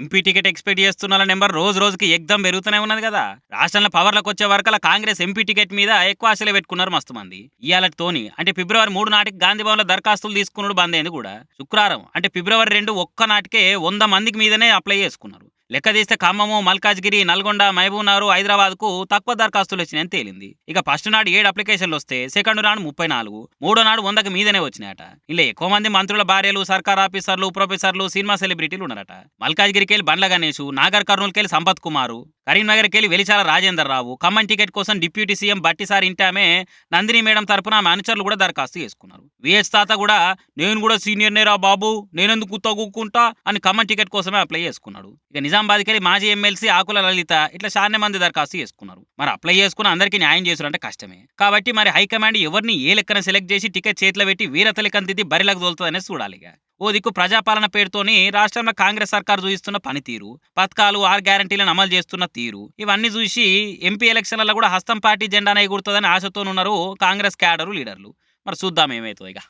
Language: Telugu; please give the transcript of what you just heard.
ఎంపీ టికెట్ ఎక్స్పెక్ట్ చేస్తున్న నెంబర్ రోజు రోజుకి ఎగ్దం పెరుగుతూనే ఉన్నది కదా. రాష్ట్రంలో పవర్లకు వచ్చే వరకల కాంగ్రెస్ ఎంపీ టికెట్ మీద ఎక్కువ ఆశలు పెట్టుకున్నారు మస్తు మంది. ఇయాలతోని అంటే ఫిబ్రవరి 3 నాటికి గాంధీ భవన్ లో దరఖాస్తులు తీసుకున్నాడు బంద్ అయింది కూడా. శుక్రవారం అంటే ఫిబ్రవరి 2 ఒక్క నాటికే 100 మందికి మీదనే అప్లై చేసుకున్నారు. లెక్క తీస్తే ఖమ్మము, మల్కాజ్గిరి, నల్గొండ, మహబూబ్నగర్, హైదరాబాద్ కు తక్కువ దరఖాస్తులు వచ్చినాయని తేలింది. ఇక ఫస్ట్ నాడు 7 అప్లికేషన్లు వస్తే సెకండ్ నాడు 34, మూడో నాడు 100కి మీదనే వచ్చినాయట. ఇలా ఎక్కువ మంది మంత్రుల భార్యలు, సర్కార్ ఆఫీసర్లు, ప్రొఫెసర్లు, సినిమా సెలబ్రిటీలు ఉన్నారట. మల్కాజ్గిరికి వెళ్ళి బండ్ల గణేష్, నాగర్ కర్నూలుకి వెళ్ళి సంపత్ కుమారు, కరీంనగర్కి వెళ్ళి వెలిచాల రాజేందర్ రావు, ఖమ్మం టికెట్ కోసం డిప్యూటీ సీఎం బట్టిసార్ ఇంటామే నందిని మేడం తరపున ఆమె అనుచరులు కూడా దరఖాస్తు చేసుకున్నారు. విహెచ్ తాత కూడా నేను కూడా సీనియర్ నేరా బాబు, నేనెందుకు తగ్గుకుంటా అని ఖమ్మం టికెట్ కోసమే అప్లై చేసుకున్నాడు. ఇక నిజామాబాద్కి వెళ్ళి మాజీ ఎమ్మెల్సీ ఆకుల లలిత ఇట్లా చాలా మంది దరఖాస్తు చేసుకున్నారు. మరి అప్లై చేసుకుని అందరికీ న్యాయం చేసారంటే కష్టమే కాబట్టి మరి హైకమాండ్ ఎవరిని ఏ లెక్కన సెలెక్ట్ చేసి టికెట్ చేతిలో పెట్టి వీరతలికంతిది బరిలకు తోలుతుందనేది చూడాలి. ఓ దిక్కు ప్రజాపాలన పేరుతోని రాష్ట్రంలో కాంగ్రెస్ సర్కార్ చూపిస్తున్న పనితీరు, పథకాలు, 6 గ్యారంటీలను అమలు చేస్తున్న తీరు ఇవన్నీ చూసి ఎంపీ ఎలక్షన్లలో కూడా హస్తం పార్టీ జెండానే ఎగురుతుందని ఆశతోనున్నారు కాంగ్రెస్ క్యాడరు లీడర్లు. మరి చూద్దాం ఏమవుతుందో ఇక.